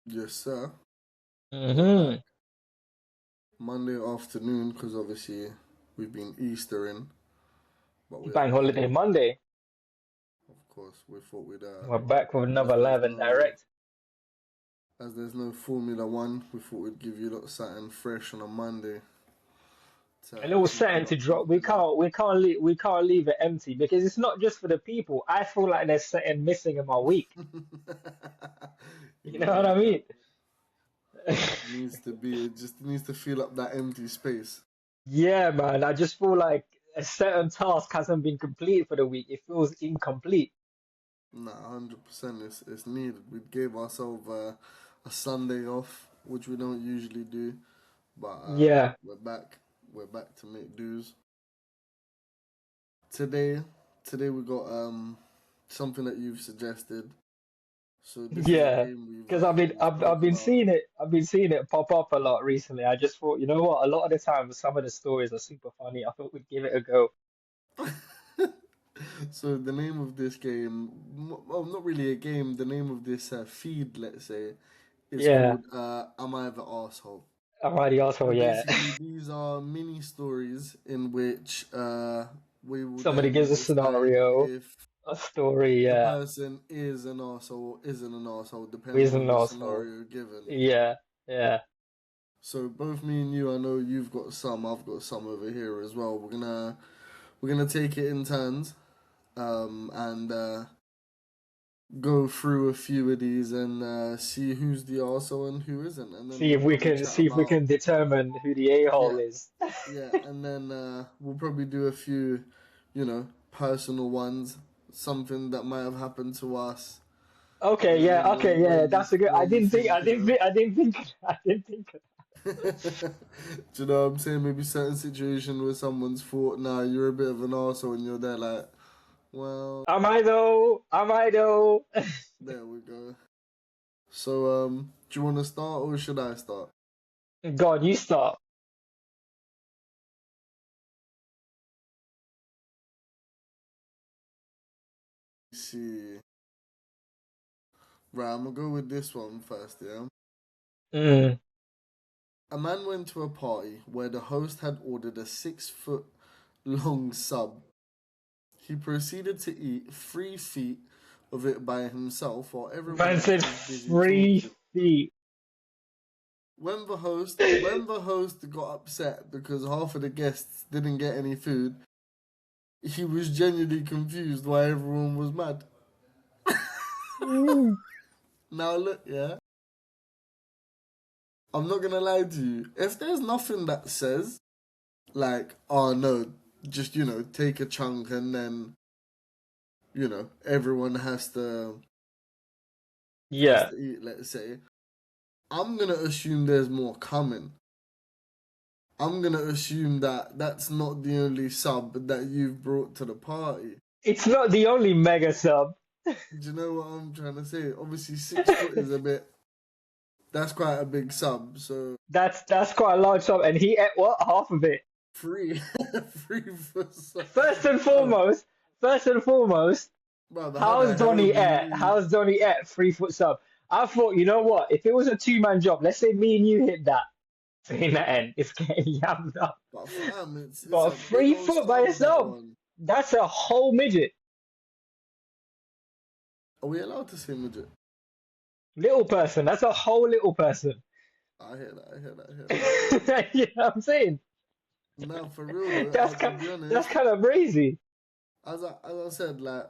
Yes, sir. We're back Mm-hmm. Monday afternoon because obviously we've been Eastering, but we are Bank back. holiday Monday. Of course, we thought we'd We're back with as another there's live and no direct. Formula One, we thought we'd give you lot something fresh on a Monday A to little keep setting you to up drop. We company. can't we can't leave we can't leave it empty because it's not just for the people. I feel like there's something missing in my week. You You know know what what? I mean? It just needs to fill up that empty space. Yeah, man. I just feel like a certain task hasn't been completed for the week. It feels incomplete. Nah, 100%. It's needed. We gave ourselves a Sunday off, which we don't usually do. But Yeah, we're back. We're back to make dues. Today, today we got something that you've suggested. So this is a yeah. game Because I've been we I've spoke been about. seeing it pop up a lot recently. I just thought, you know what? A lot of the time, some of the stories are super funny. I thought we'd give it a go. So the name of this game, well, not really a game. The name of this feed, let's say, is Yeah, called "Am I the Arsehole?" I'm already So also, yeah. basically, these are mini stories in which we will Somebody then gives a decide scenario, if a story, the yeah. person is an arsehole or isn't an arsehole, depending Reason on the also. scenario given. Yeah, yeah. So both me and you, I know you've got some, I've got some over here as well. We're gonna take it in turns, and go through a few of these and see who's the arsehole and who isn't, and then See we'll if we probably can chat see if we about can determine who the a-hole yeah, is. yeah, and then we'll probably do a few, personal ones, something that might have happened to us, Okay, yeah, okay, yeah. That's a good. where you think, I didn't think, I didn't think. do you know what I'm saying? Maybe certain situation where someone's thought, nah, you're a bit of an arsehole, and you're there like, well, Am I though? Am I though? there we go. So, do you want to start or should I start? God, you start. Let's see. Right, I'm gonna go with this one first, yeah? Mm. A man went to a party where the host had ordered a 6 foot long sub. He proceeded to eat 3 feet of it by himself while everyone Man else said was busy 3 talking. feet. When the host got upset because half of the guests didn't get any food, he was genuinely confused why everyone was mad. Mm. Now look, yeah, I'm not gonna lie to you. If there's nothing that says like, oh no, just take a chunk and then everyone has Yeah. to eat. Let's say I'm gonna assume there's more coming. I'm gonna assume that that's not the only sub that you've brought to the party. It's not the only mega sub. Do you know what I'm trying to say? Obviously, 6 foot is a bit. That's quite a big sub. So That's quite a large sub, and he ate what? Half of it. three, 3 foot sub. First and Bro, foremost, first and foremost, how the hell do you eat? How's Donny at 3 foot sub? I thought, you know what? If it was a two-man job, let's say me and you hit that in the end, it's getting yammed up. But fam, it's But a big three old foot by sub. That yourself, one. that's a whole midget. Are we allowed to say midget? Little person, that's a whole little person. I hear that. I hear that. I hear that. You know what I'm saying? Now, for real though, That's I'll kind, be that's honest. kind of crazy. As I said, like,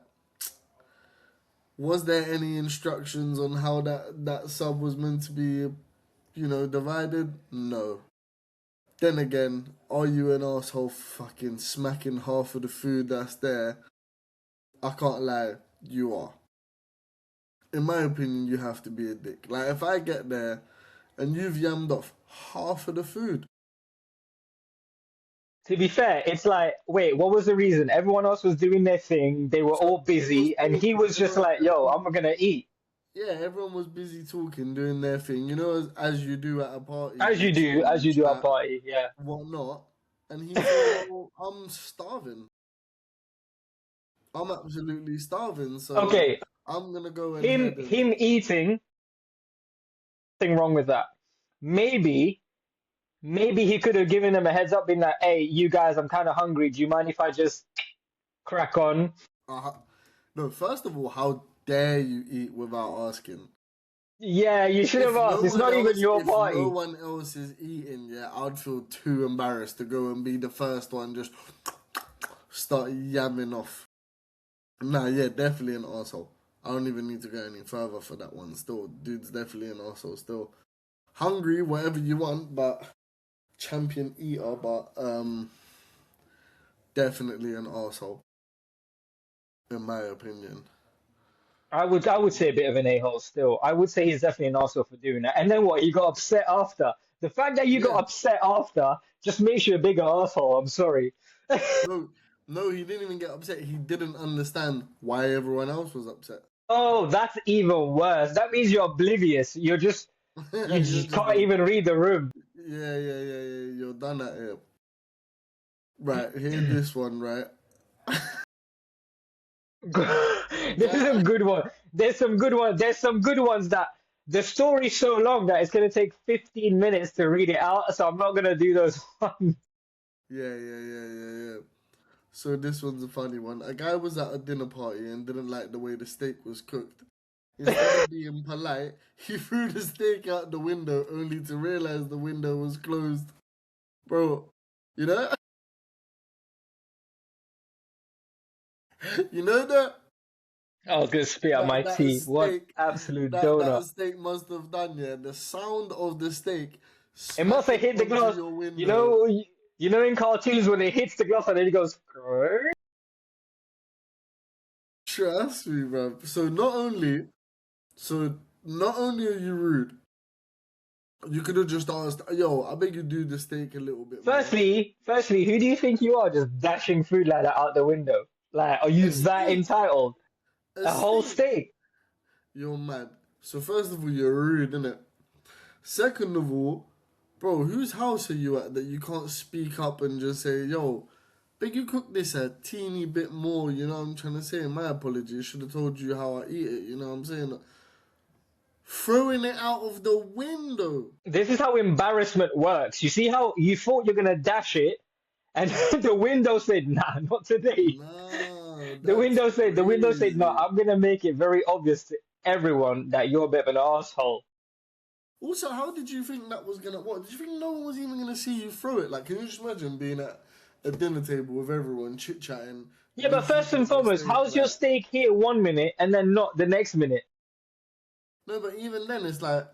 was there any instructions on how that sub was meant to be, divided? No. Then again, are you an asshole fucking smacking half of the food that's there? I can't lie, you are. In my opinion, you have to be a dick. Like, if I get there and you've yammed off half of the food, To be fair, it's like, wait, what was the reason? Everyone else was doing their thing, they were so all everyone was busy, and he talking, was just like, yo, I'm gonna eat. yeah, everyone was busy talking, doing their thing, as you do at a party, you chill, As you you do at chat, party, yeah. whatnot. And he thought, well, I'm starving. I'm absolutely starving, so Okay, I'm gonna go ahead and him eating. nothing wrong with that. Maybe, maybe he could have given them a heads up, been like, "Hey, you guys, I'm kind of hungry. Do you mind if I just crack on?" Uh, no, first of all, how dare you eat without asking? Yeah, you should have asked. It's not even your If no party. one else is eating, yeah, I'd feel too embarrassed to go and be the first one, just start yamming off. Nah, yeah, definitely an arsehole. I don't even need to go any further for that one. Still, dude's definitely an arsehole. Still hungry, whatever you want, but champion eater, but definitely an arsehole, in my opinion. I would say a bit of an a-hole still. I would say he's definitely an arsehole for doing that. And then what? You got upset after. The fact that you got Yeah, upset after just makes you a bigger arsehole. I'm sorry. no, no, he didn't even get upset. He didn't understand why everyone else was upset. Oh, that's even worse. That means you're oblivious. You You're just just can't a even read the room. yeah. You're done at it. Right, hear this one, right? This is a Guy, good one. There's some good ones. There's some good ones that the story's so long that it's gonna take 15 minutes to read it out. So I'm not gonna do those ones. yeah. So this one's a funny one. A guy was at a dinner party and didn't like the way the steak was cooked. Instead of being polite, he threw the steak out the window only to realize the window was closed. Bro, you know? You know that I was gonna spit out my that tea. What steak absolute that donut. steak must have done, yeah. The sound of the steak It must have smacking hit the onto glass. your You window. know, you know in cartoons when it hits the glass and then it goes. "Grrr." Trust me, bro. So not only are you rude, you could have just asked, yo, I beg you do the steak a little bit more. Firstly, who do you think you are just dashing food like that out the window? Like, are A you that steak, entitled? a A whole steak. steak? You're mad. So first of all, you're rude, innit? Second of all, bro, whose house are you at that you can't speak up and just say, yo, beg you cook this a teeny bit more, you know what I'm trying to say? My apologies, should have told you how I eat it, you know what I'm saying? Throwing it out of the window. This is how embarrassment works. You see how you thought you're gonna dash it, and the window said, "Nah, not today." Nah, The that's window said, "No, crazy. I'm gonna make it very obvious to everyone that you're a bit of an asshole." Also, how did you think that was gonna? What did you think? No one was even gonna see you throw it. Like, can you just imagine being at a dinner table with everyone chit chatting? Yeah, but You first heat and up your foremost, steak, how's your like steak here 1 minute and then not the next minute? no, but even then, it's like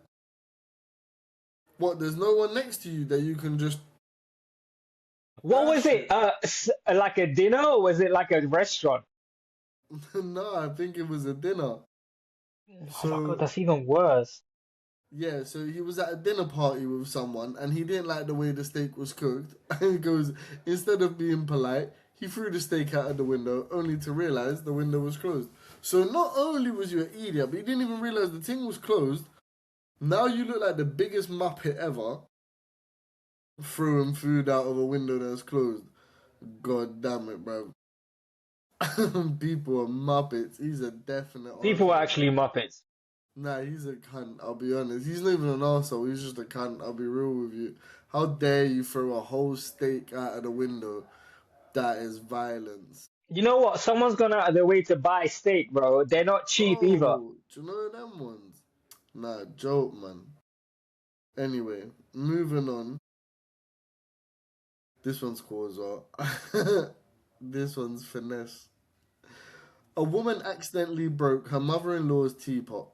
what? There's no one next to you that you can just What was dash it? it. Like a dinner or was it like a restaurant? No, I think it was a dinner. Oh my God, So that's even worse. yeah, so he was at a dinner party with someone, and he didn't like the way the steak was cooked. And he goes, instead of being polite, he threw the steak out of the window, only to realize the window was closed. So not only was you an idiot, but you didn't even realize the thing was closed. Now you look like the biggest muppet ever, throwing food out of a window that's closed. God damn it, bro. People are muppets. He's a definite People are arsehole, actually bro. Muppets. Nah, he's a cunt, I'll be honest. He's not even an arsehole, he's just a cunt, I'll be real with you. How dare you throw a whole steak out of the window? That is violence. You know what? Someone's gone out of their way to buy steak, bro. They're not cheap either. Oh, do you know them ones? Nah, joke, man. Anyway, moving on. This one's cool as well. This one's finesse. A woman accidentally broke her mother in law's teapot.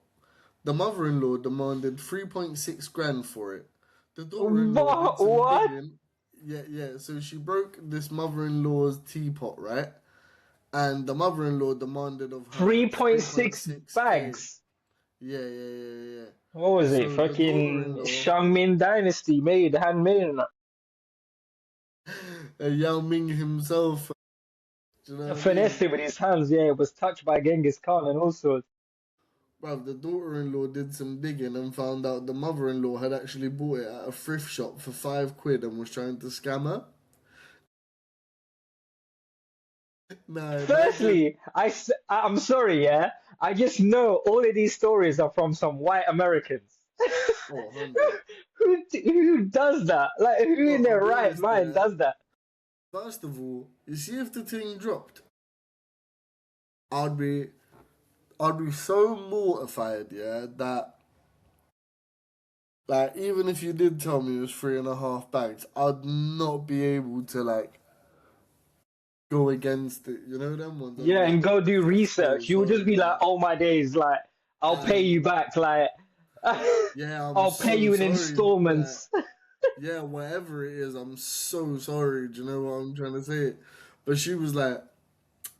The mother in law demanded 3.6 grand for it. The daughter in law did What? some What? digging. Yeah. So she broke this mother in law's teapot, right? And the mother in law demanded of her 3.6 3.6K. bags. Yeah. What was it? So the daughter in Fucking law, Shangmin Dynasty made, handmade and Yao Ming himself, do you know what I finessed mean? it with his hands. Yeah, it was touched by Genghis Khan and all sorts. Bruv, the daughter in law did some digging and found out the mother in law had actually bought it at a thrift shop for £5 and was trying to scam her. Now imagine. Firstly, I'm sorry, yeah. I just know all of these stories are from some white Americans. Oh, 100. Who does that? Like, who in Look, I'll their be right honest, mind yeah. does that? First of all, you see if the thing dropped, I'd be I'd be so mortified, yeah, that like even if you did tell me it was 3.5 bags, I'd not be able to like go against it. You know them ones. I'd be Yeah, like, and go do so research. You would just sorry, be like, oh my days, like, I'll pay and you back, like, yeah, I'm I'll pay so you in sorry. Like, installments. yeah, whatever it is, I'm so sorry. Do you know what I'm trying to say? But she was like,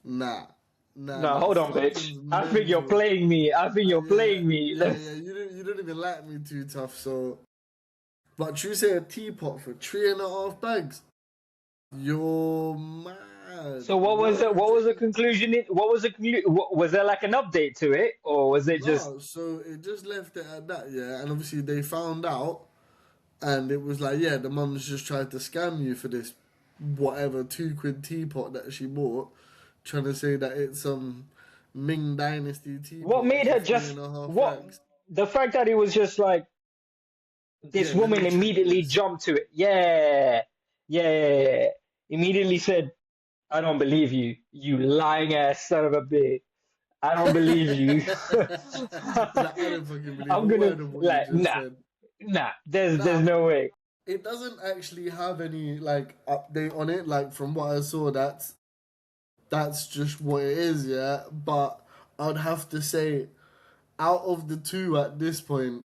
nah, nah, No, that hold on, bitch. fucking's I think you're mental. playing me. I think you're Yeah, playing me. yeah, yeah. You don't even like me too tough. So, but you say a teapot for 3.5 bags? You're mad. So what was Why it? would What was the you? conclusion? What was the Was there like an update to it, or was it just No, so it just left it at that, yeah. And obviously they found out, and it was like, yeah, the mum's just tried to scam you for this, whatever, £2 teapot that she bought, trying to say that it's some Ming Dynasty what teapot made for her three just and a half what bags. the fact that it was just like Yeah, this let woman me check immediately this. jumped to it. Yeah, yeah, yeah, yeah. Immediately said, "I don't believe you, you lying ass son of a bitch. I don't believe you." Like, I don't fucking believe a I'm gonna word of what you like just nah, said. nah. There's Nah, no way. it doesn't actually have any like update on it. Like from what I saw, that's just what it is, yeah. But I'd have to say, out of the two at this point,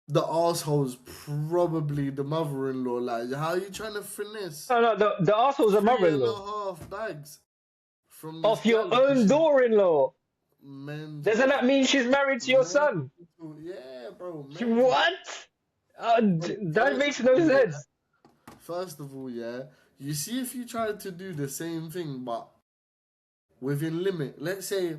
the asshole's probably the mother-in-law. Like, how are you trying to finesse No, no. The asshole's a three and mother-in-law a half bags from this of your gal? Because own she's daughter-in-law. Doesn't mental, that mean she's married to your son? mental. Yeah, bro, mental. What? Bro, That makes no sense. first of all, yeah. You see, if you tried to do the same thing, but within limit. Let's say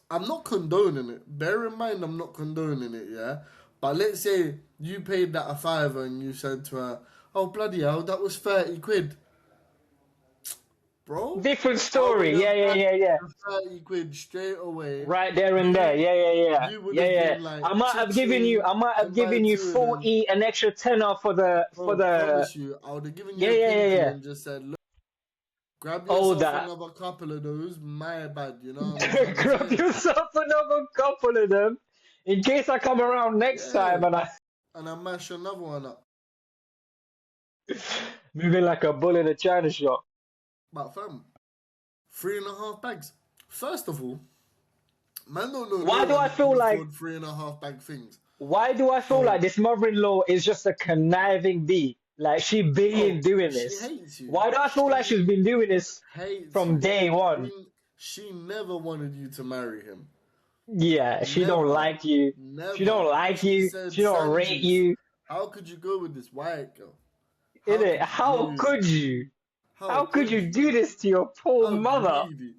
I'm not condoning it. Bear in mind, I'm not condoning it, yeah. But let's say you paid that a fiver and you said to her, "Oh bloody hell, that was 30 quid, bro." Different I would story. Yeah, have yeah, had yeah, yeah. 30 quid straight away. Right there and there. You Yeah, yeah, yeah, you would yeah, have yeah. been like, I might have given you. "Cha-ching," I might have and buy given you two of them. 40, an extra tenner for Bro, the. promise you, I would have given Yeah, you a yeah, yeah, pinky yeah. and just said, "Look, grab Oh, yourself that. another couple of those. My bad, you know what I'm trying to Grab say." yourself another couple of them in case I come around next Yeah, time and I and I mash another one up. moving like a bull in a china shop. But fam, 3.5 bags. First of all, man don't know no Why do one I that can feel like? afford 3.5 bag things. Why do I feel like So, this mother-in-law is just a conniving bee? Like she been bro, doing she this. hates you. Why do I feel like she's She been doing this hates from you. day one? She never wanted you to marry him. Yeah, she don't Never. like you. She Never. don't like She you. said, She don't rate Sanjeev, you. how could you go with this white girl? How Innit? could you How do? could you? How How could could you you? do this to your poor How mother? greedy.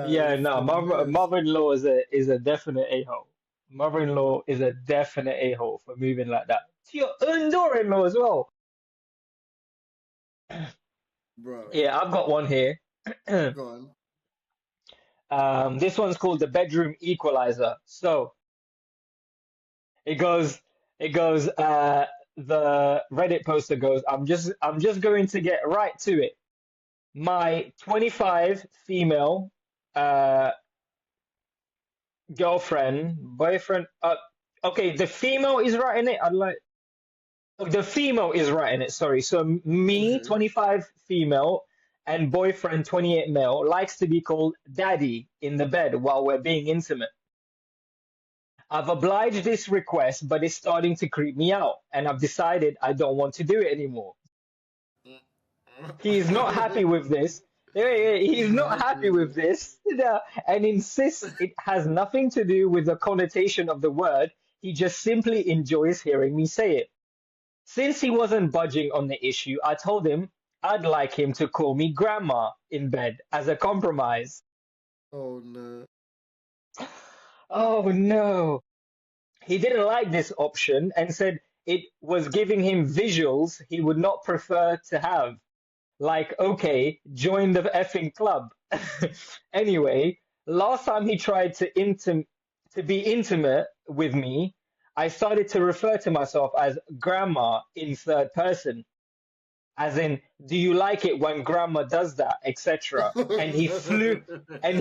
Yeah, For no, the mess. mother-in-law is a definite a-hole. Mother-in-law is a definite a-hole for moving like that. To your own daughter-in-law as well. Bro, Yeah, I've got one here. go on. This one's called the bedroom equalizer. So it goes, it goes. The Reddit poster goes. I'm just going to get right to it. My 25 female uh girlfriend, boyfriend. Okay, the female is writing it. I'd like. Oh, the female is writing it. Sorry. So me, Okay. 25 female, and boyfriend, 28 male, likes to be called daddy in the bed while we're being intimate. I've obliged this request, but it's starting to creep me out, and I've decided I don't want to do it anymore. He's not happy with this. He's He's not not happy happy with with it. this, and insists it has nothing to do with the connotation of the word. He just simply enjoys hearing me say it. Since he wasn't budging on the issue, I told him I'd like him to call me grandma in bed as a compromise. Oh no. Oh no. He didn't like this option and said it was giving him visuals he would not prefer to have. Like, okay, join the effing club. Anyway, Last time he tried to be intimate with me, I started to refer to myself as grandma in third person, as in, do you like it when grandma does that, etc. And he flew, and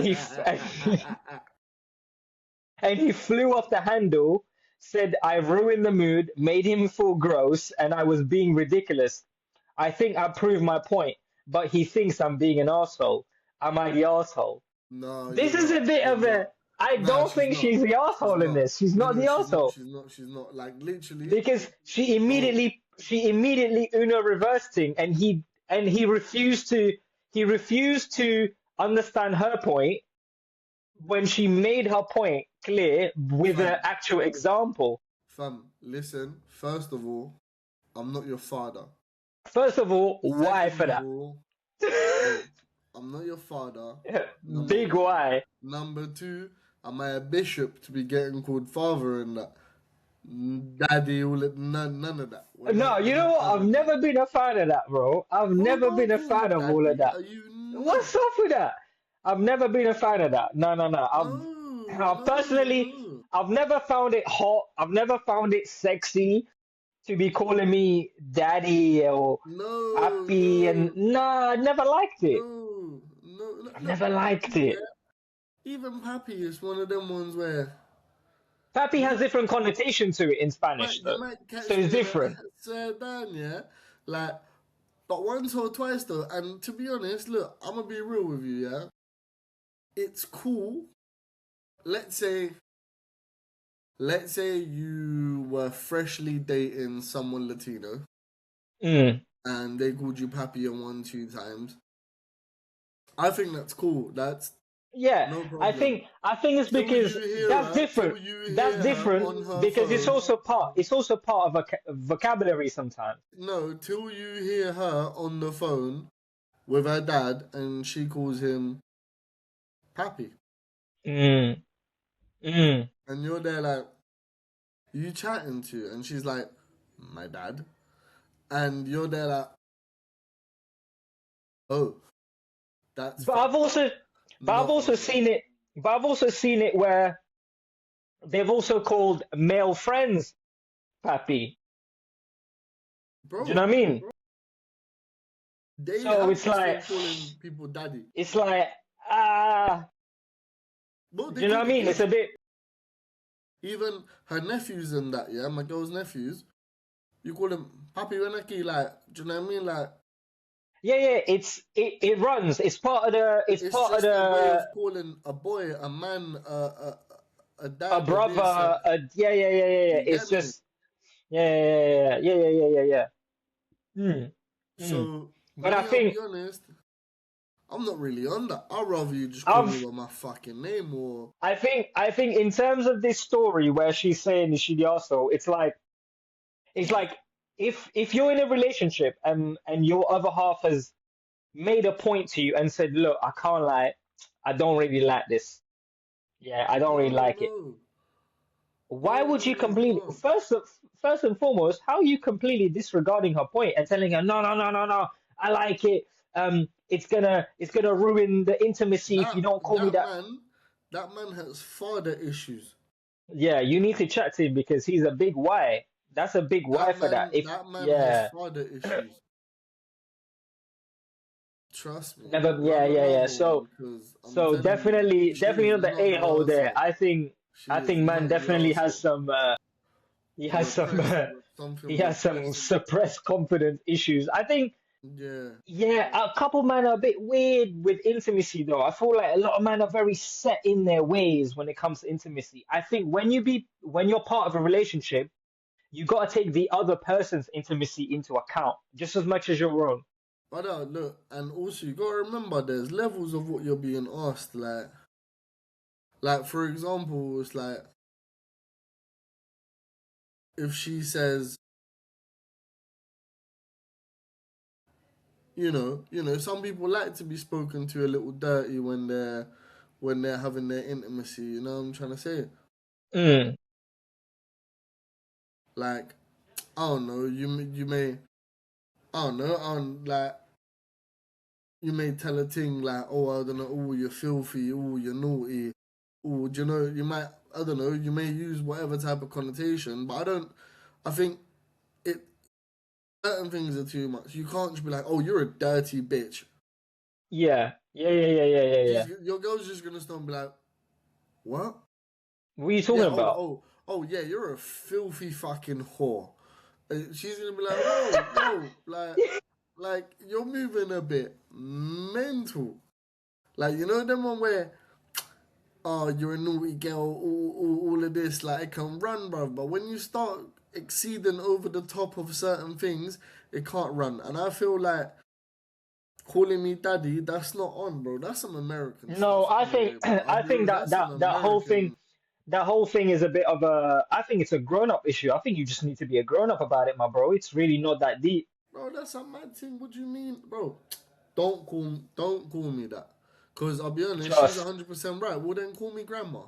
and he flew off the handle, said I ruined the mood, made him feel gross, and I was being ridiculous. I think I proved my point, but he thinks I'm being an asshole. Am I the asshole? No, This you're is a not. bit You're of not. a. I Nah, don't she's think not. she's the She's asshole in not. this. She's No, not no, the she's not. asshole She's not. She's not. Like literally. because Oh she immediately Uno reversed him, and he refused to understand her point when she made her point clear with an fam, actual example. fam. Listen. First of all, I'm not your father. First of all, why Second for of that? all, wait. I'm not your father. Number Big one. why. Number two. Am I a bishop to be getting called father and that? Daddy, all it, none of that. No, you We're know not what? done I've with that. never been a fan of that, bro. I've Bro, never been don't a call me fan of all of daddy. that. Are you What's nuts? up with that? I've never been a fan of that. No, no, no. No, I've no, personally, no. I've never found it hot. I've never found it sexy to be calling me daddy or No, happy. And no, nah, I never liked it. no. I Look, never liked Pappy, it. yeah. Even Pappy is one of them ones where Happy has you different connotation to it in Spanish, you though. might So catch it's me in a different. sedan, yeah. Like, but once or twice though. And to be honest, look, I'm gonna be real with you, yeah. It's cool. Let's say, let's say you were freshly dating someone Latino, Mm. and they called you Pappy on 1, 2 times. I think that's cool. That's Yeah, no problem. I think it's because Till you That's hear her different on her because phone. it's also part of a vocabulary sometimes. No, till you hear her on the phone with her dad, and she calls him Pappy, Mm. Mm. and you're there like, you chatting to, and she's like, my dad, and you're there like, oh, that's But I've also but I've not also normal, seen it but I've also seen it where they've also called male friends pappy. Do you know bro. what I mean? They So have this way of calling people daddy. it's like ah, Bro, do they you know call what I the mean? It's kids. a bit Even her nephews and that, yeah, my girl's nephews. You call them Papi Renaki, like, do you know what I mean? Like, yeah, it runs. It's it's part of just a way the of calling a boy, a man, a a dad, a brother, this. yeah. You It's get me? just yeah. Mm, mm. So, But I me, I'll think be honest, I'm not really on that. I'd rather you just call me I've by my fucking name or. I think in terms of this story where she's saying is she the arsehole, it's like if you're in a relationship and your other half has made a point to you and said, look, I can't lie, I don't really like this. Yeah, I don't really No, like it. no. Why No, would you no, completely no. first and foremost, how are you completely disregarding her point and telling her, no, I like it. It's gonna ruin the intimacy if you That, don't call me that that. man, that man has father issues. Yeah, you need to chat to him because he's a big why. That's a big why for that. If That man has yeah, father issues. Trust me, never rub a yeah. elbow because I'm So telling you, definitely she's not the not a the hole there. arsehole. She I is think man not the definitely has arsehole. some he has some he Something has some repressed. suppressed confidence issues. I think Yeah. yeah, a couple men are a bit weird with intimacy though. I feel like a lot of men are very set in their ways when it comes to intimacy. I think when you're part of a relationship, you got to take the other person's intimacy into account just as much as your own. But look, and also you gotta remember there's levels of what you're being asked. Like for example, it's like if she says, some people like to be spoken to a little dirty when they're having their intimacy. You know what I'm trying to say? Mm. Like I don't know, you may I don't know, like you may tell a thing like, oh, I don't know, oh, you're filthy, oh, you're naughty, oh, do you know, you might, I don't know, you may use whatever type of connotation, but I think it, certain things are too much. You can't just be like, oh, you're a dirty bitch. Yeah. Yeah, yeah, yeah, yeah, yeah, yeah. Your girl's just gonna start and be like, what? What are you Yeah, talking about? yeah, you're a filthy fucking whore. She's gonna be like, whoa, yo, like you're moving a bit mental. Like, you know, them one where, oh, you're a naughty girl, all of this, like, it can run, bruv. But when you start exceeding over the top of certain things, it can't run. And I feel like calling me daddy, that's not on, bro. That's some American No, stuff. I think Anyway, bro. I'll I be think real, that that's some American. that whole thing is a bit of a I think it's a grown up issue. I think you just need to be a grown up about it, my bro. It's really not that deep. Bro, that's a mad thing. What do you mean? Bro, don't call me that. Because I'll be honest, she's Trust. 100% right. Well, then call me grandma.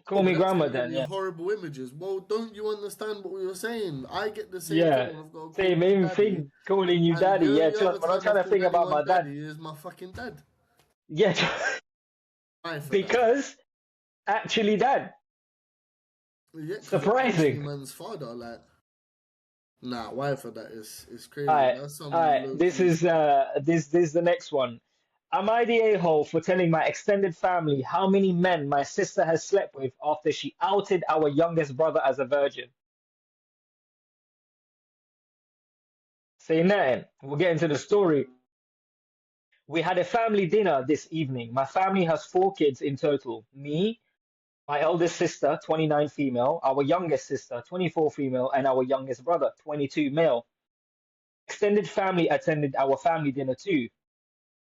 Call Oh, me but that's grandma going to give then, me yeah. horrible images. Well, don't you understand what you're saying? I get the same thing Yeah. when I've got to call Same me even daddy. thing calling you And daddy. the Yeah, only trust. other But I'm time trying I've to called think about anyone my dad. daddy is my fucking dad. Yeah, Why for that? because actually dad. Yeah, because actually, Surprising. man's father, like, nah, why for that is crazy. Alright, That's some alright. low This key. is this is the next one. Am I the a-hole for telling my extended family how many men my sister has slept with after she outed our youngest brother as a virgin? Say nothing. We'll get into the story. We had a family dinner this evening. My family has 4 kids in total. Me, my eldest sister, 29 female, our youngest sister, 24 female, and our youngest brother, 22 male. Extended family attended our family dinner too.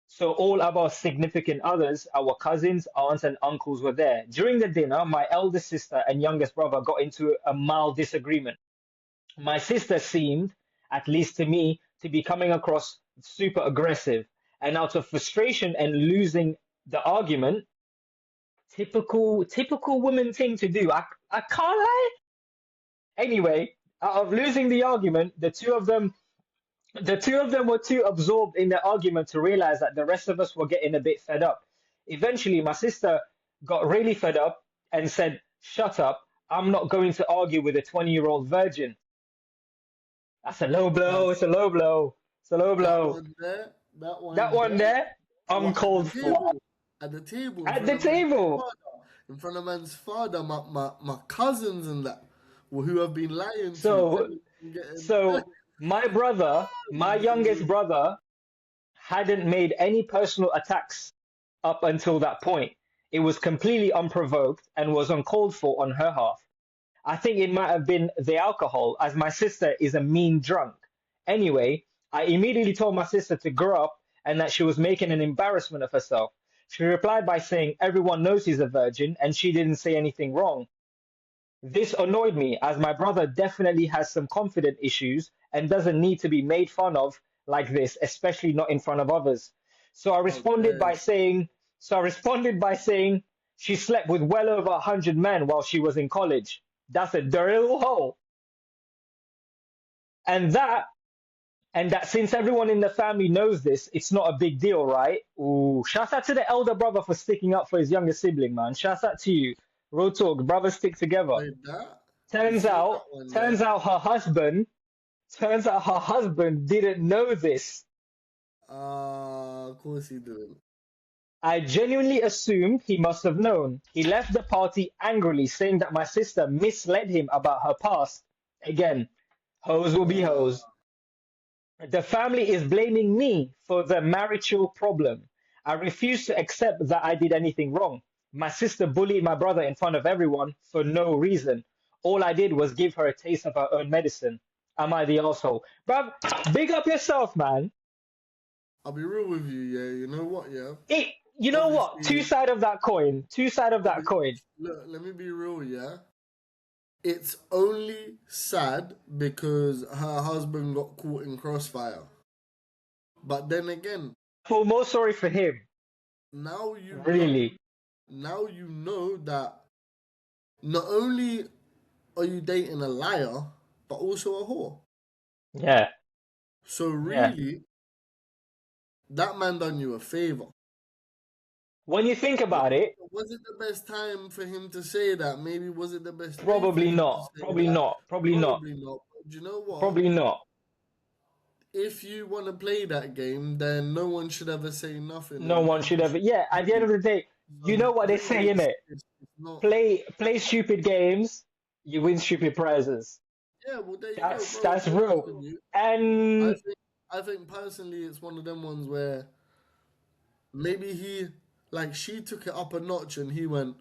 So all of our significant others, our cousins, aunts, and uncles were there. During the dinner, my eldest sister and youngest brother got into a mild disagreement. My sister seemed, at least to me, to be coming across super aggressive. And out of frustration and losing the argument, typical woman thing to do. I can't lie. Anyway, out of losing the argument, the two of them were too absorbed in their argument to realize that the rest of us were getting a bit fed up. Eventually, my sister got really fed up and said, "Shut up. I'm not going to argue with a 20-year-old virgin." That's a low Uh, blow. It's a low blow. It's a low that blow. one there, that That one one there. there, What at the uncalled for. table? At the table in At front the of man's table. father, in front of man's father, my cousins and that, who have been lying to, So, telling them getting so my brother, my youngest brother, hadn't made any personal attacks up until that point. It was completely unprovoked and was uncalled for on her half. I think it might have been the alcohol, as my sister is a mean drunk. Anyway, I immediately told my sister to grow up and that she was making an embarrassment of herself. She replied by saying everyone knows he's a virgin and she didn't say anything wrong. This annoyed me as my brother definitely has some confident issues and doesn't need to be made fun of like this, especially not in front of others. So I responded Okay, by saying, so I responded by saying she slept with well over 100 men while she was in college. That's a dirty little hole. And that and that since everyone in the family knows this, it's not a big deal, right? Ooh, shout out to the elder brother for sticking up for his younger sibling, man. Shout out to you. Real talk, brothers stick together. wait that. You Turns see that out, one turns there? out her husband, turns out her husband didn't know this. Of course he did. I genuinely assumed he must have known. He left the party angrily, saying that my sister misled him about her past. Again, hoes will be Uh, hoes. The family is blaming me for the marital problem. I refuse to accept that I did anything wrong. My sister bullied my brother in front of everyone for no reason. All I did was give her a taste of her own medicine. Am I the asshole? Bruv, big up yourself, man. I'll be real with you, yeah. You know what, yeah. It, you know what? Two Obviously, side of that coin. Two side of that coin. look. Let me be real, yeah. It's only sad because her husband got caught in crossfire. But then again, I feel more sorry for him. now you know, Really. now you know that not only are you dating a liar, but also a whore. Yeah. So Yeah. really, that man done you a favor. When you think about it, Was it the best time for him to say that? Maybe was it the best way for probably him to not. say Probably that? not. Probably not. Probably not. But do you know what? Probably not. If you want to play that game, then no one should ever say nothing, No and one should people ever. should Yeah. At the end of agree. the day, you So know what they say really, in it. it's not. Play stupid games, you win stupid prizes. Yeah, well, there you go, That's bro. that's To be honest real. with you, I And think I think personally, it's one of them ones where maybe she took it up a notch, and he went,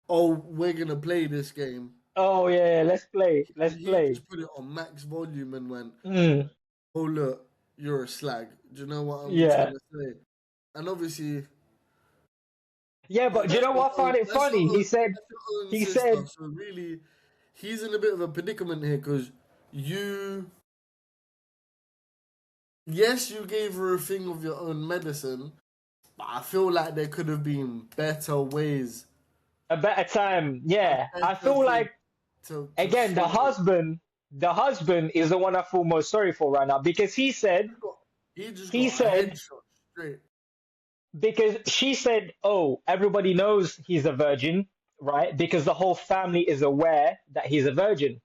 "Oh, we're gonna play this game." oh yeah, let's play. Let's And he play. just put it on max volume and went, Mm, "Oh look, you're a slag." Do you know what I'm trying yeah. to say? And obviously, Yeah, but do you know what I find it funny? that's your own He sister. said, So really, he's in a bit of a predicament here because you, yes, you gave her a thing of your own medicine, but I feel like there could have been better ways, a better time. a Yeah. I better feel thing like to again, sort it. the husband is the one I feel most sorry for right now because He just he got a said, headshot straight. because she said, "Oh, everybody knows he's a virgin, right? Because the whole family is aware that he's a virgin."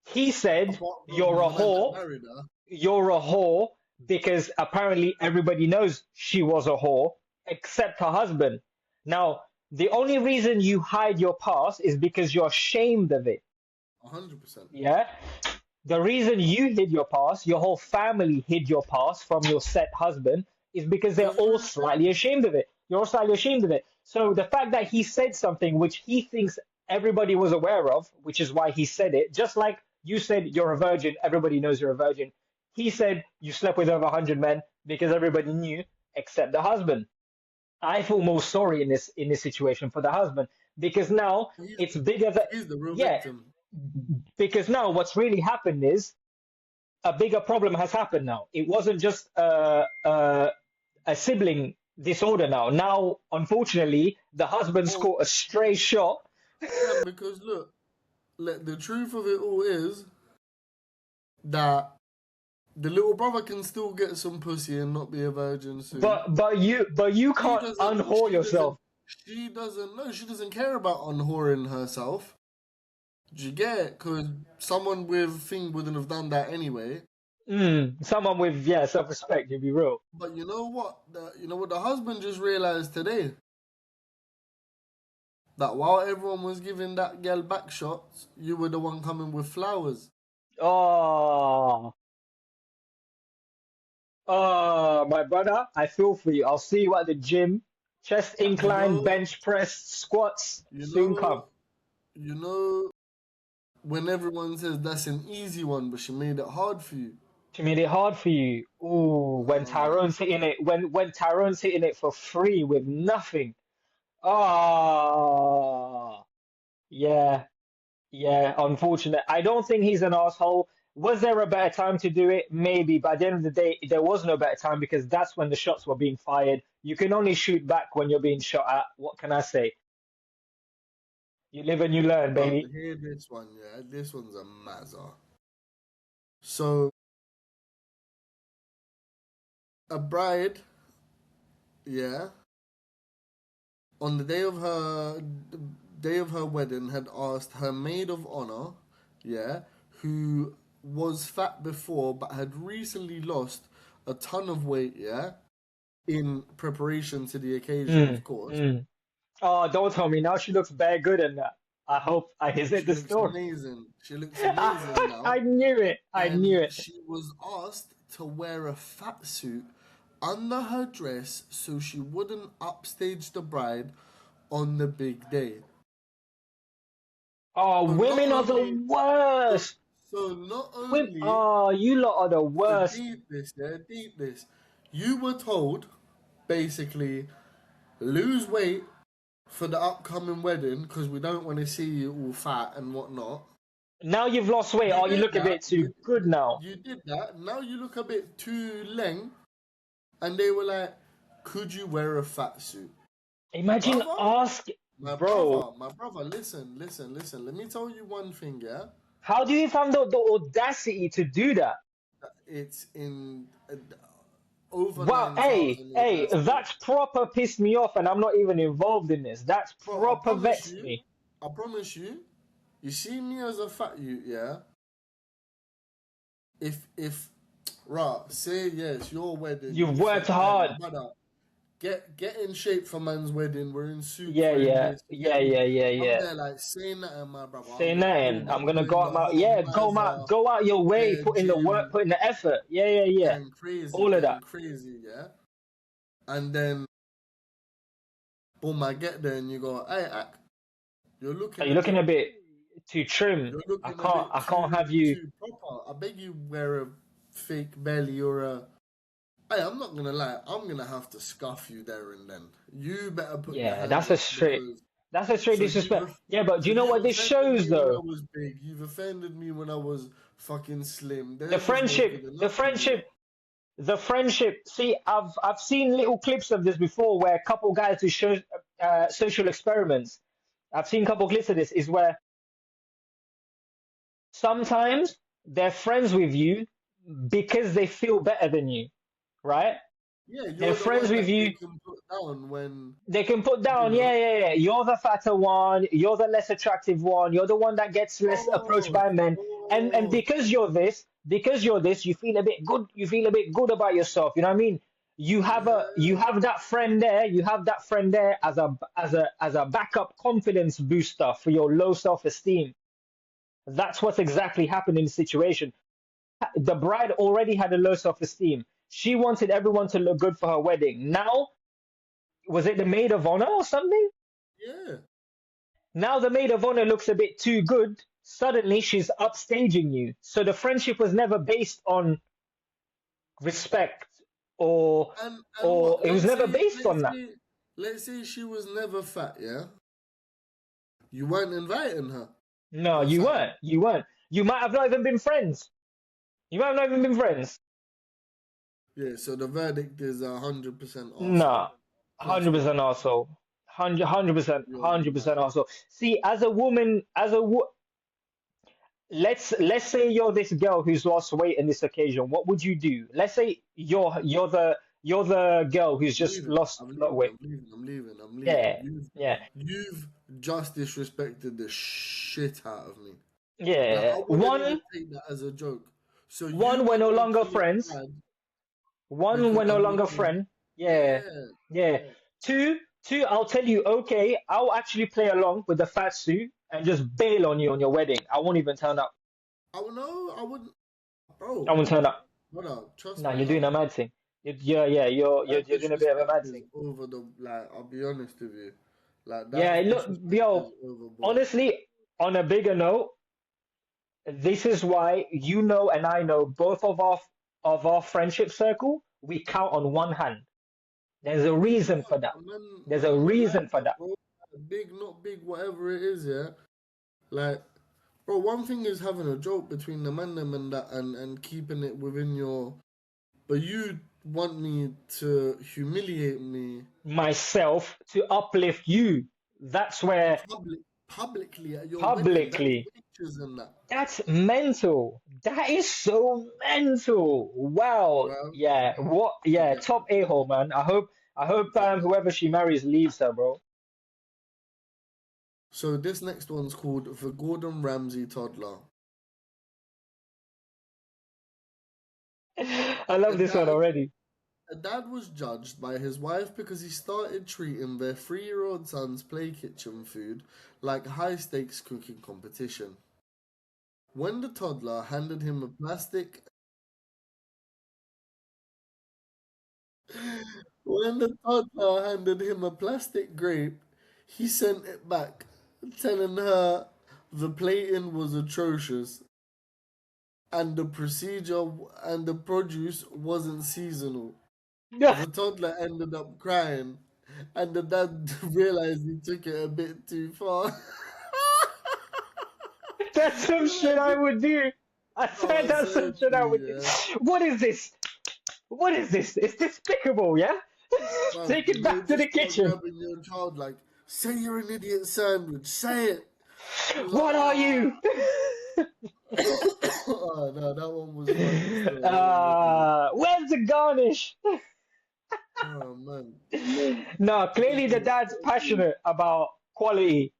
He said, Apart "You're from a the man that whore. married her. You're a whore because apparently everybody knows she was a whore except her husband." Now, the only reason you hide your past is because you're ashamed of it. 100%. Yeah? The reason you hid your past, your whole family hid your past from your set husband, is because they're Because all you, slightly ashamed of it. You're all slightly ashamed of it. So the fact that he said something which he thinks everybody was aware of, which is why he said it, just like you said you're a virgin, everybody knows you're a virgin. He said you slept with over 100 men because everybody knew except the husband. I feel more sorry in this situation for the husband because now he's, it's bigger than, he's the real yeah, victim. because now what's really happened is a bigger problem has happened now. It wasn't just a sibling disorder now. Now, unfortunately, the husband's Well, caught a stray shot. because look, the truth of it all is that the little brother can still get some pussy and not be a virgin soon. But you She can't doesn't. unwhore She doesn't. yourself. She doesn't. No, she doesn't care about unwhoring herself. Do you get it? Because someone with thing wouldn't have done that anyway. Someone with self-respect, to be real. But you know what? The husband just realized today that while everyone was giving that girl back shots, you were the one coming with flowers. Oh, my brother, I feel for you. I'll see you at the gym. Chest You incline, know. bench press, squats You soon come. know. You know. When everyone says that's an easy one, but she made it hard for you. She made it hard for you. Ooh, when Uh, Tyrone's hitting it, when Tyrone's hitting it for free with nothing. Oh, yeah, yeah. Unfortunate. I don't think he's an asshole. Was there a better time to do it? Maybe. But at the end of the day, there was no better time because that's when the shots were being fired. You can only shoot back when you're being shot at. What can I say? You live and you learn, bro, baby. hear this one, yeah. This one's a mazza. So a bride, yeah, on the day of her wedding, had asked her maid of honor, yeah, who was fat before but had recently lost a ton of weight, yeah, in preparation to the occasion, of Mm, course. mm. Oh, don't tell me now. She looks very good in that. I hope I is it She the looks story. amazing. She looks amazing now. I knew it. I knew And it. she was asked to wear a fat suit under her dress so she wouldn't upstage the bride on the big day. Oh, So not women are the only so, worst. so not Women, only oh, you lot are the so worst. deep this, yeah, deep this. You were told basically lose weight for the upcoming wedding because we don't want to see you all fat and whatnot. Now you've lost weight. You Oh, you did look a that. bit too good now. You did that. Now you look a bit too leng, and they were like, "Could you wear a fat suit, Imagine brother? ask, bro. My brother. Listen, listen, listen. Let me tell you one thing. Yeah, How do you find the audacity to do that? it's in. over Wow, 9,000 in hey, first place. that's proper pissed me off, and I'm not even involved in this. That's Bro, proper vexed me. I promise you see me as a fat youth, yeah? If right, say yes, your wedding, You've you worked said, I my hard. brother, get in shape for man's wedding, we're in suits, Yeah, we're in yeah, this, you yeah, get me? yeah, yeah, I'm yeah. there like saying that my brother, I'm Say gonna nothing. build I'm up, gonna doing go the out my whole yeah, miser, go out your way, bare put in the work, gym, put in the effort. Yeah, yeah, yeah. All of that. getting crazy, yeah? And then boom, I get there and you go, hey, you're Are looking you a looking bit a bit too trim? You're looking a bit I can't have you. too proper. I beg you wear a fake belly or a. Hey, I'm not gonna lie. I'm gonna have to scuff you there and then. You better put your Yeah, hands up because that's a straight so disrespect. Yeah, but do so you know you've what this offended shows me when I though? was big. You've offended me when I was fucking slim. The Them is no friendship, good the enough for me. friendship, the friendship. See, I've seen little clips of this before where a couple guys who show social experiments. I've seen a couple clips of this. Is where sometimes they're friends with you because they feel better than you, right? Yeah, They're you're the friends one with that they you. can put down when They can put you down, know. yeah, yeah, yeah. You're the fatter one. You're the less attractive one. You're the one that gets less approached Oh, by men. And oh, because you're this, you feel a bit good. You feel a bit good about yourself. You know what I mean? You yeah. have that friend there. You have that friend there as a backup confidence booster for your low self esteem. That's what's exactly happened in the situation. The bride already had a low self esteem. She wanted everyone to look good for her wedding. Now, was it the maid of honor or something? Yeah. Now the maid of honor looks a bit too good. Suddenly she's upstaging you. So the friendship was never based on respect or And what? it was never based on that. Let's say she was never fat, yeah? You weren't inviting her No, or you something. weren't. You weren't. You might have not even been friends. You might have not even been friends. Yeah, so the verdict is 100% arsehole. No, Trust hundred me. percent also. Hundred percent, You're 100% mad. also. See, as a woman, let's say you're this girl who's lost weight in this occasion. What would you do? Let's say you're the girl who's I'm just leaving. lost I'm a lot of leaving. weight. I'm leaving. I'm leaving. I'm leaving. Yeah, yeah, You've just disrespected the shit out of me. Like yeah. I wouldn't even take that as a joke. So you One, we're want no me longer to look friends. bad One, because we're no longer friend. Yeah, yeah. yeah. Two, I'll tell you, okay, I'll actually play along with the fat suit and just bail on you on your wedding. I won't even turn up. I would know. I wouldn't, I bro. won't turn up. Brother, trust No, me. you're doing a mad thing. Yeah, That you're doing a bit of a disrespect mad is thing. over the like. I'll be honest with you, like Yeah, that look, disrespect is yo, overboard. honestly, on a bigger note, this is why you know and I know both of our friendship circle, we count on one hand. There's a reason for that. There's a Man, like reason for that, that. bro. Big, not big, whatever it is, yeah. Like, bro, one thing is having a joke between the man them and that, and keeping it within your. But you want me to humiliate me Myself to uplift you. That's where publicly at your wedding. That's publicly. pictures and that. That's mental. That is so mental. Wow. Well, Yeah. What? Yeah. forget. Top a hole, man. I hope Forget that. whoever she marries leaves her, bro. So this next one's called the Gordon Ramsay toddler. I love A this one dad, already. a dad was judged by his wife because he started treating their 3-year-old son's play kitchen food like high stakes cooking competition. When the toddler handed him a plastic when the toddler handed him a plastic grape, he sent it back, telling her the plating was atrocious and the procedure and the produce wasn't seasonal. The toddler ended up crying, and the dad realized he took it a bit too far. That's some shit I Like, would do. I said oh, that's some shit I seriously, would do. yeah. What is this? What is this? It's despicable, yeah? Bro, Take you it know, back to the just start kitchen. grabbing your child like, say you're an idiot sandwich, say it. It's like, What are oh, you? Oh no, that one was funny still. That one was funny. Where's the garnish? Oh man. No, clearly the Listen, dad's passionate about quality.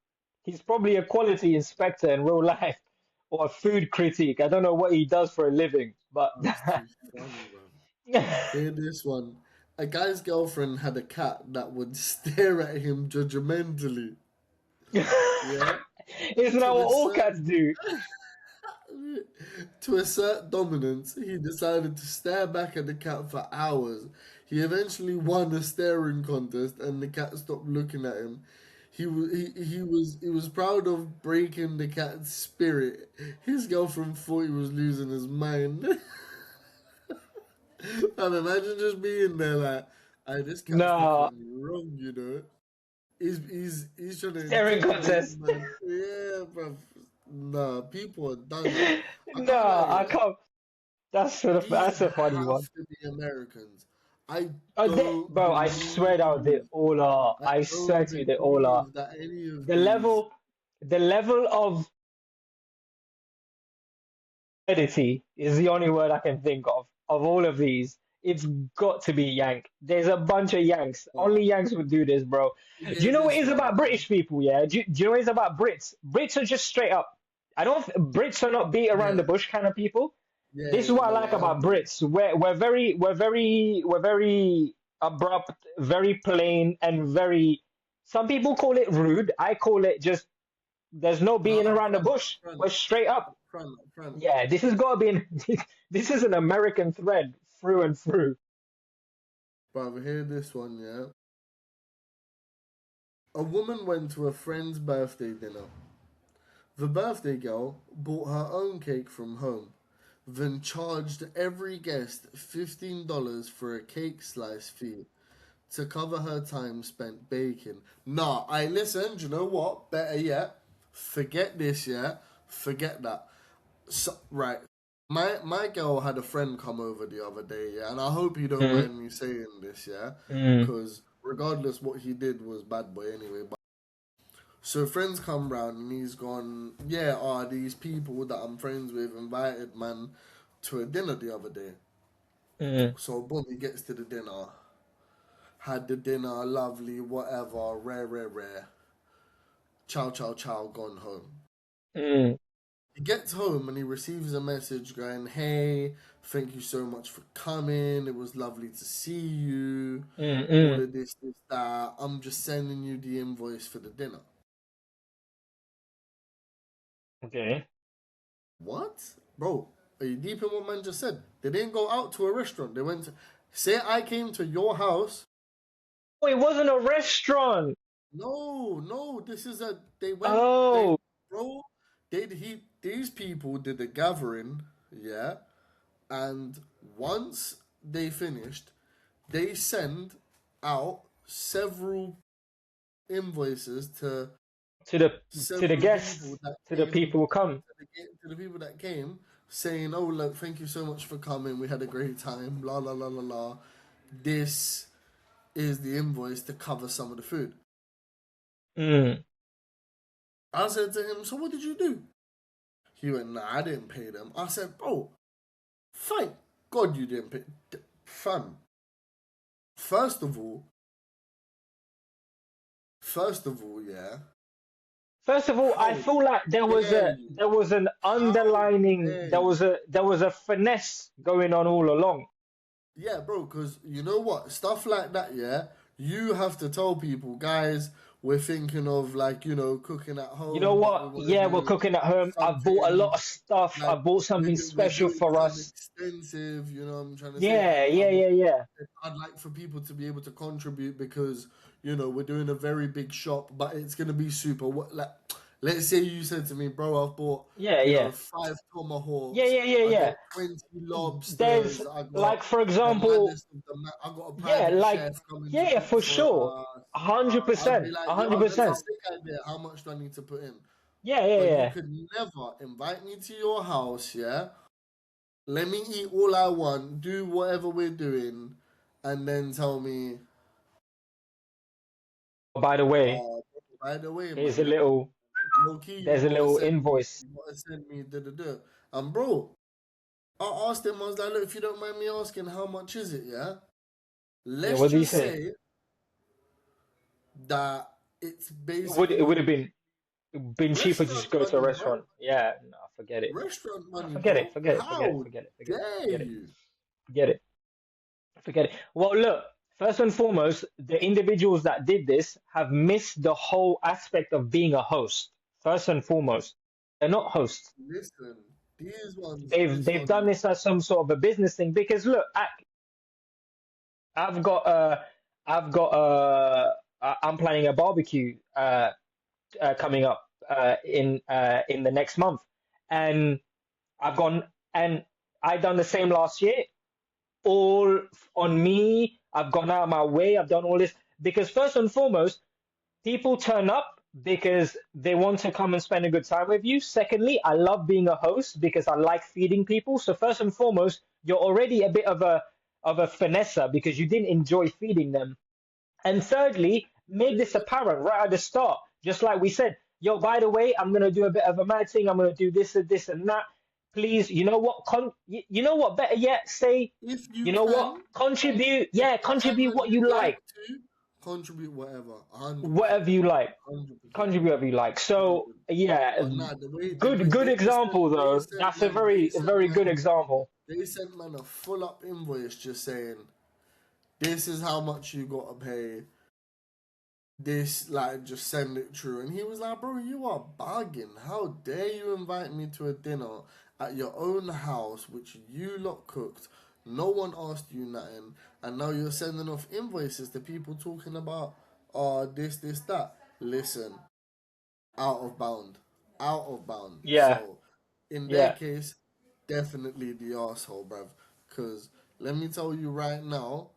He's probably a quality inspector in real life or a food critic. I don't know what he does for a living, but that's too funny, bro. Hear this one. A guy's girlfriend had a cat that would stare at him judgmentally. Yeah. isn't that To what all cats assert do? to assert dominance, he decided to stare back at the cat for hours. He eventually won a staring contest, and the cat stopped looking at him. He was proud of breaking the cat's spirit. His girlfriend thought he was losing his mind. And imagine just being there like, "Hey, this cat's looking No, at me wrong, you know." He's trying to staring intimidate contest. man. Yeah, bro. Nah, people are done. I No, can't lie, I yeah. can't. These That's a funny have one. to be Americans. I don't Bro, I swear that they believe. all are. I I swear don't to you, they all are. believe that any of The these. level, the level of stupidity is the only word I can think of all of these. It's got to be Yank. There's a bunch of Yanks. But Only Yanks would do this, bro. Do hear you know what it this is one, about yeah. British people? Yeah. Do you know what it is about Brits? Brits are just straight up. I don't. Brits are not beat around Yeah, the bush kind of people. yeah, This is yeah, what I no, like I about agree. Brits. We're very abrupt, very plain, and very. Some people call it rude. I call it just. There's no No, beating around the upfront, bush. upfront, We're straight up. upfront, upfront. Yeah, this has got to be an, this is an American thread through and through. But hear this one, yeah. A woman went to a friend's birthday dinner. The birthday girl bought her own cake from home, then charged every guest $15 for a cake slice fee to cover her time spent baking. Nah, I listen, do you know what? Better yet, forget this, yeah? Forget that. So, right. My girl had a friend come over the other day, yeah, and I hope you don't Mm, mind me saying this, yeah? mm, Because regardless what he did was bad boy anyway. But so friends come round and he's gone, yeah, are these people that I'm friends with invited man to a dinner the other day. mm, So boom, he gets to the dinner. Had the dinner, lovely, whatever, rare, rare, rare. Chow, chow, chow, gone home. mm, He gets home and he receives a message going, "Hey, thank you so much for coming. It was lovely to see you. mm, All mm. of this, that. I'm just sending you the invoice for the dinner." Okay. What? Bro, are you deep in what man just said? They didn't go out to a restaurant. They went to, say I came to your house. Oh, it wasn't a restaurant. No, no, this is a, Oh, bro, these people did a gathering, yeah, and once they finished, they send out several invoices to to the several people guests, that to the came people who come. to the people that came saying, "Oh look, thank you so much for coming. We had a great time. La la la la la. This is the invoice to cover some of the food." Mm. I said to him, "So what did you do?" He went, "Nah, I didn't pay them." I said, "Bro, thank God you didn't pay, fam. First of all, first of all, yeah. First of all, I How feel like dare you? there was an How underlining dare you?" there was a finesse going on all along. Yeah, bro, because you know what? Stuff like that, yeah, you have to tell people, guys, we're thinking of like, cooking at You know home, but we what? want to Yeah, we're do cooking at home. I've bought a lot something of stuff. I like bought something we're special doing for kind of us. extensive, you know what I'm trying to say? Yeah, And yeah, yeah, yeah. I'd like for people to be able to contribute because, we're doing a very big shop, but it's going to be super. Like, let's say you said to me, bro, I've bought, Yeah, yeah. five Yeah, tomahawks, yeah, yeah, I yeah. got 20 There's lobsters, I got like for the example, maddest of I got a yeah, private like chef coming to yeah, cook for for sure. us. I'd be 100%. like, yo, that's a 100%. sick idea. How much do I need to put in? Yeah, yeah, But you yeah. could never invite me to your house, yeah? Let me eat all I want, do whatever we're doing, and then tell me, By the way, oh, by the way, here's a man, little low key, there's a little you invoice. gotta send me, da da da. And bro, I asked him, I was like, look, if you don't mind me asking, how much is it, yeah? Yeah, Let's what do you just say? say that it's It would basically have been cheaper to just restaurant go to a money, restaurant. bro. Yeah, no, forget it. Restaurant No, money, forget it, bro. forget it, forget it, How forget it, forget it, dare forget it, you? forget it, forget it. Well, look, first and foremost, the individuals that did this have missed the whole aspect of being a host. First and foremost, they're not hosts. Listen, these ones, They've done this as some sort of a business thing because look, I've got I've got I'm planning a barbecue coming up in the next month, and I've gone and I done the same last year, all on me. I've gone out of my way. I've done all this because first and foremost, people turn up because they want to come and spend a good time with you. Secondly, I love being a host because I like feeding people. So first and foremost, you're already a bit of a finesser because you didn't enjoy feeding them. And thirdly, make this apparent right at the start. Just like we said, yo, by the way, I'm gonna do a bit of a mad thing. I'm gonna do this and that. Please, you know what? You know what? Better yet, say, if you you know what? can, Contribute. if Yeah, you can contribute and what you you'd like like, to, contribute whatever, 100%, whatever you like, 100%, contribute whatever you like. So 100. yeah, But nah, good example they though. sent That's a man, they very sent very good man, example. they sent man a full up invoice just saying, this is how much you gotta pay. This, like, just send it through. And he was like, bro, you are bugging. How dare you invite me to a dinner at your own house, which you lot cooked? No one asked you nothing. And now you're sending off invoices to people talking about, this, that. Listen, out of bound. Out of bound. Yeah, So, in their yeah, case, definitely the asshole, bruv. Because let me tell you right now,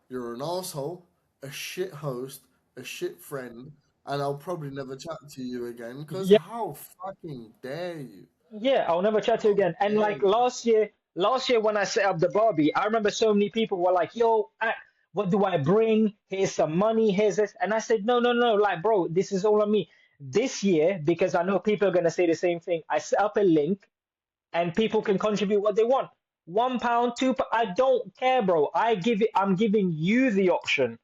you're an asshole, a shit host, a shit friend, and I'll probably never chat to you again. Because yeah. how fucking dare you? Yeah, I'll never chat to you How again. And dare like you? last year when I set up the Barbie, I remember so many people were like, "Yo, what do I bring? Here's some money. Here's this." And I said, "No, no, no. Like, bro, this is all on me." This year, because I know people are gonna say the same thing, I set up a link and people can contribute what they want. £1, £2, I don't care, bro. I'm giving you the option.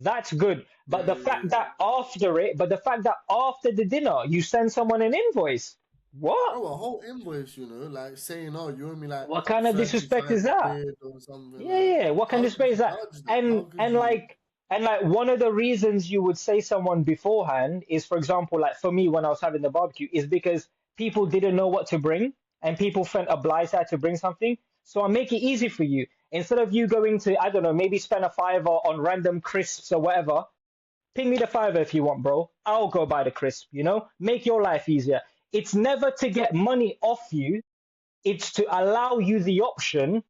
That's good. Yeah, yeah, yeah. But the fact that after the dinner you send someone an invoice, what? Bro, a whole invoice, like saying, oh, you owe me like What kind of disrespect 35 is that? quid or something Yeah, like. yeah. What kind How of could disrespect is you that? dodge that? And How could and you? like and like one of the reasons you would say someone beforehand is, for example, like for me when I was having the barbecue, is because people didn't know what to bring and people felt obliged had to bring something. So I make it easy for you. Instead of you going to, I don't know, maybe spend a fiver on random crisps or whatever, ping me the fiver if you want, bro. I'll go buy the crisp, Make your life easier. It's never to get money off you, it's to allow you the option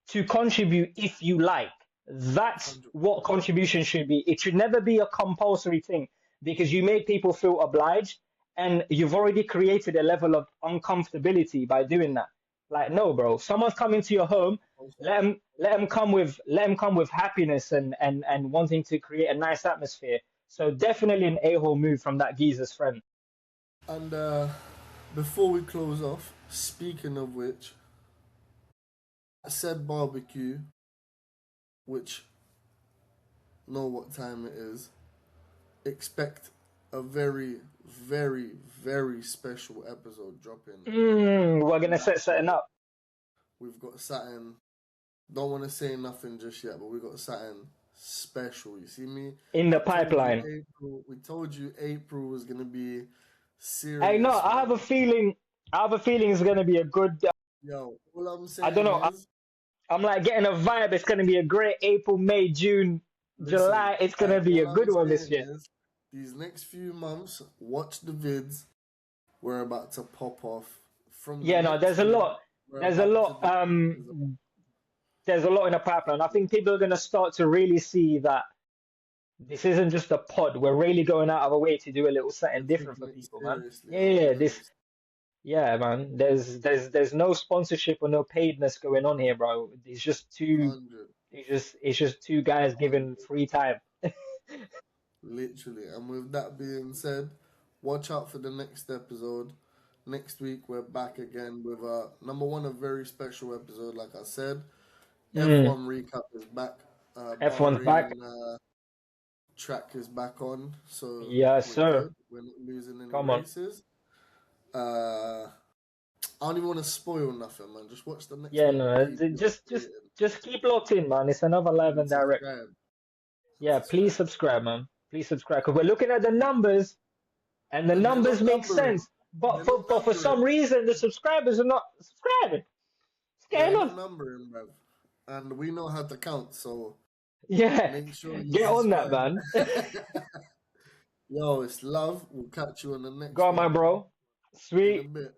to contribute if you like. That's what 100%. contribution should be. It should never be a compulsory thing because you make people feel obliged and you've already created a level of uncomfortability by doing that. Like, no, bro, someone's coming to your home. Let them come with happiness and wanting to create a nice atmosphere. So definitely an a-hole move from that geezer's friend. And before we close off, speaking of which, said barbecue, which know what time it is, expect a very, very, very special episode dropping We're on gonna that set something day. up We've got something, don't want to say nothing just yet, but we got something special. You see me? in the I told you pipeline. April was going to be I know. serious, I have a man. feeling. I have a feeling it's gonna be a good. Yo, all I'm I don't saying know. is, I'm like getting a vibe. It's gonna be a great April, May, June, listen, July. It's like, gonna be a all good I'm one this saying year. is, these next few months, watch the vids. We're about to pop off. From the Yeah, no. next There's a year, lot. we're There's a about to lot. do. There's a lot in the pipeline. I think people are gonna start to really see that this isn't just a pod. We're really going out of our way to do a little We're something different taking for it people, man. seriously, Yeah, I'll yeah, be yeah, this. honest. Yeah, man. There's no sponsorship or no paidness going on here, bro. It's just two. 100, It's just two guys giving 100. free time. Literally. And with that being said, watch out for the next episode. Next week we're back again with number one, a very special episode. Like I said, Mm, F1 recap is back. F1's back. Bahrain track is back on, so Yes, we're sir. good. We're not losing any Come on. races. I don't even want to spoil nothing, man. Just watch the next Yeah, one and no, keep you updated. just keep locked in, man. It's another live And and direct. subscribe. Yeah, please Subscribe. subscribe, man. Please subscribe, because we're looking at the numbers, and the And they're numbers not make numbering. sense. But They're not for some numbering. reason, the subscribers are not subscribing. What's They're going on? not numbering, bruv. And we know how to count, so Yeah, make sure you get on that, subscribe. man. Yo, it's love. We'll catch you on the next Go on, my one bro. in a Sweet. bit.